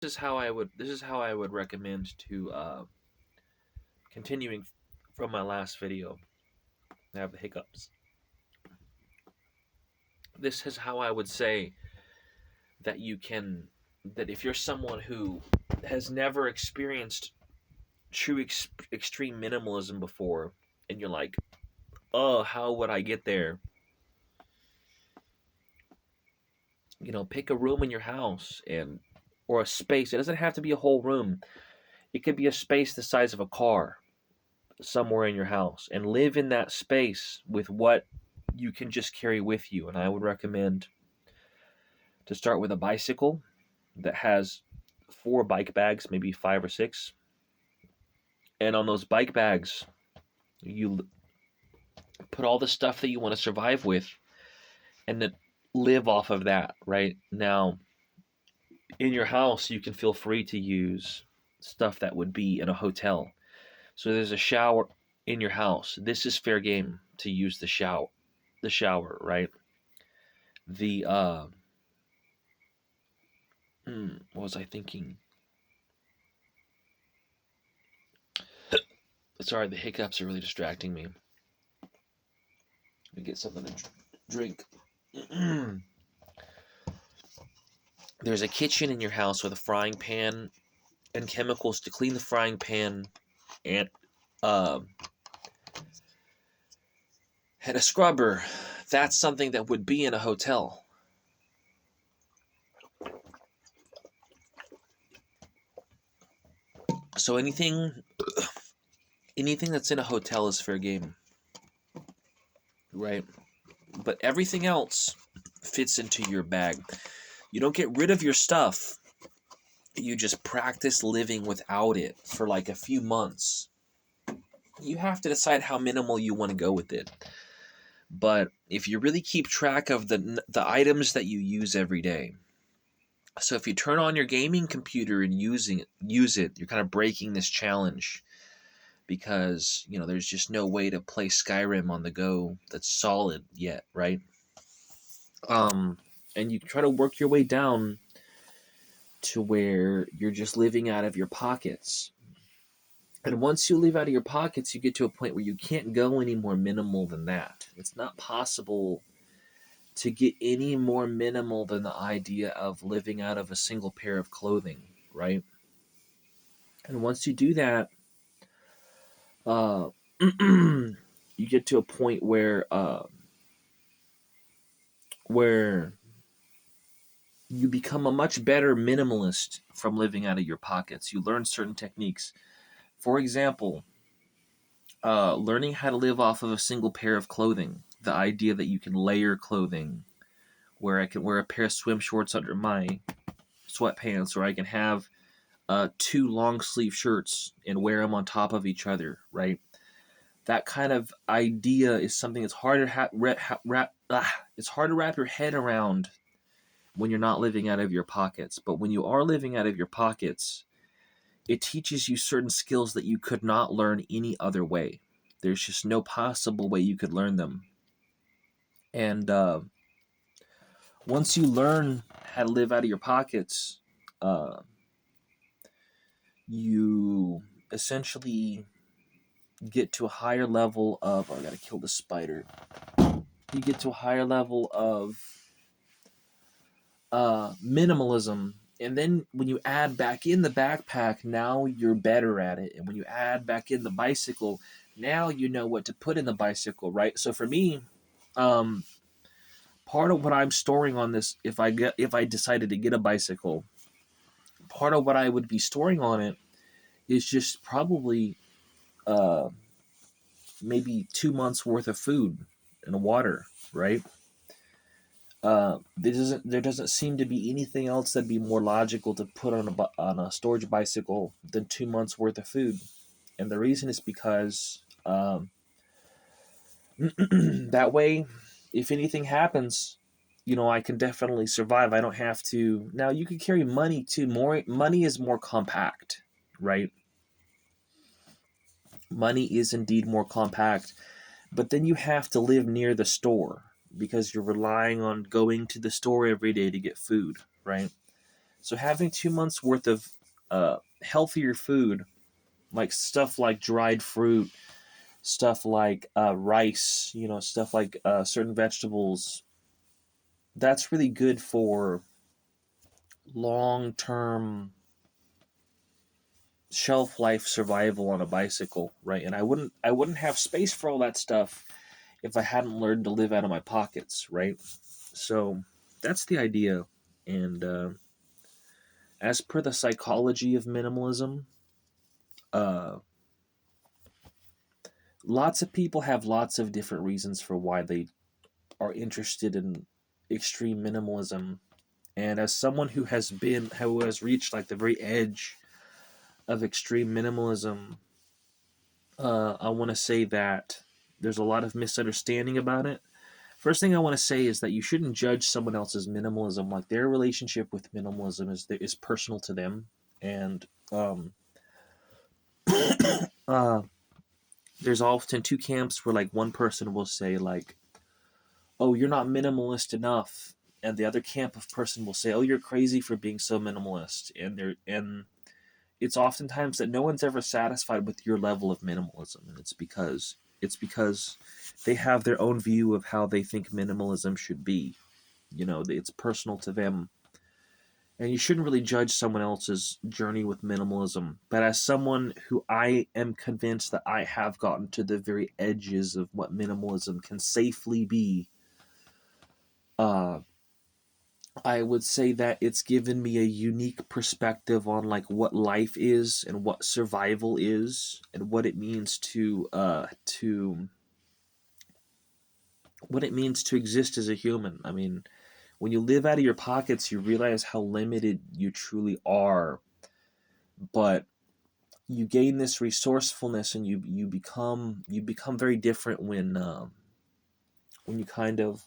this is how I would recommend to continuing from my last video. I have the hiccups. This is how I would say that you can that if you're someone who has never experienced true extreme minimalism before, and you're like, oh, how would I get there? Pick a room in your house, and or a space. It doesn't have to be a whole room. It could be a space the size of a car somewhere in your house, and live in that space with what you can just carry with you. And I would recommend to start with a bicycle that has 4 bike bags, maybe 5 or 6. And on those bike bags, you put all the stuff that you want to survive with, and then live off of that. Right now, in your house, you can feel free to use stuff that would be in a hotel. So there's a shower in your house. This is fair game to use the shower, right? The what was I thinking? Sorry, the hiccups are really distracting me. Let me get something to drink. There's a kitchen in your house with a frying pan and chemicals to clean the frying pan, and uh, and a scrubber. That's something that would be in a hotel. So anything that's in a hotel is fair game, right? But everything else fits into your bag. You don't get rid of your stuff. You just practice living without it for like a few months. You have to decide how minimal you want to go with it. But if you really keep track of the items that you use every day, so if you turn on your gaming computer and use it, you're kind of breaking this challenge, because there's just no way to play Skyrim on the go that's solid yet, right? And you try to work your way down to where you're just living out of your pockets. And once you live out of your pockets, you get to a point where you can't go any more minimal than that. It's not possible to get any more minimal than the idea of living out of a single pair of clothing, right? And once you do that, you get to a point where you become a much better minimalist from living out of your pockets. You learn certain techniques. For example, learning how to live off of a single pair of clothing. The idea that you can layer clothing, where I can wear a pair of swim shorts under my sweatpants, or I can have 2 long sleeve shirts and wear them on top of each other, right? That kind of idea is something that's hard to it's hard to wrap your head around when you're not living out of your pockets. But when you are living out of your pockets, it teaches you certain skills that you could not learn any other way. There's just no possible way you could learn them. And once you learn how to live out of your pockets, you essentially get to a higher level of, oh, I gotta kill the spider. You get to a higher level of minimalism. And then when you add back in the backpack, now you're better at it. And when you add back in the bicycle, now you know what to put in the bicycle, right? So for me, um, part of what I'm storing on this, if I decided to get a bicycle, part of what I would be storing on it is just probably uh, maybe 2 months worth of food and water, right? There doesn't seem to be anything else that'd be more logical to put on a storage bicycle than 2 months worth of food. And the reason is because that way, if anything happens, I can definitely survive. I don't have to. Now you could carry money too. More money is more compact, right? Money is indeed more compact, but then you have to live near the store because you're relying on going to the store every day to get food, right? So having 2 months worth of healthier food, like stuff like dried fruit, stuff like rice, stuff like certain vegetables, that's really good for long term shelf life survival on a bicycle, right? And I wouldn't have space for all that stuff if I hadn't learned to live out of my pockets, right? So that's the idea. And as per the psychology of minimalism, uh, lots of people have lots of different reasons for why they are interested in extreme minimalism. And as someone who has reached like the very edge of extreme minimalism, I want to say that there's a lot of misunderstanding about it. First thing I want to say is that you shouldn't judge someone else's minimalism. Like their relationship with minimalism is personal to them, and uh, there's often two camps where like one person will say like, "Oh, you're not minimalist enough," and the other camp of person will say, "Oh, you're crazy for being so minimalist," and it's oftentimes that no one's ever satisfied with your level of minimalism, and it's because they have their own view of how they think minimalism should be. It's personal to them, and you shouldn't really judge someone else's journey with minimalism. But as someone who I am convinced that I have gotten to the very edges of what minimalism can safely be, uh, I would say that it's given me a unique perspective on like what life is and what survival is and what it means to exist as a human. I mean, when you live out of your pockets, you realize how limited you truly are, but you gain this resourcefulness and you become very different when you kind of,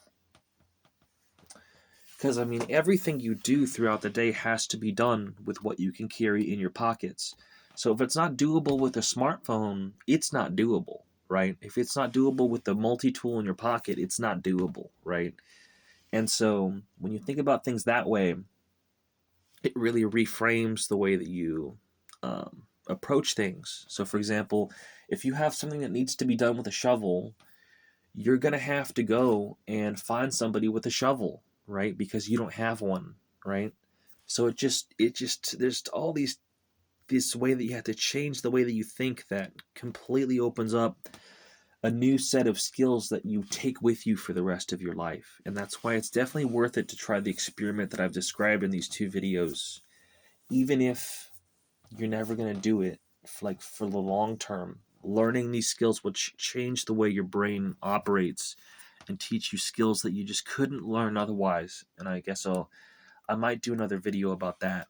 because I mean, everything you do throughout the day has to be done with what you can carry in your pockets. So if it's not doable with a smartphone, it's not doable, right? If it's not doable with the multi-tool in your pocket, it's not doable, right? And so when you think about things that way, it really reframes the way that you approach things. So, for example, if you have something that needs to be done with a shovel, you're going to have to go and find somebody with a shovel, right? Because you don't have one, right? So there's all this way that you have to change the way that you think that completely opens up a new set of skills that you take with you for the rest of your life. And that's why it's definitely worth it to try the experiment that I've described in these two videos, even if you're never going to do it for the long term. Learning these skills will change the way your brain operates and teach you skills that you just couldn't learn otherwise. And I guess I might do another video about that.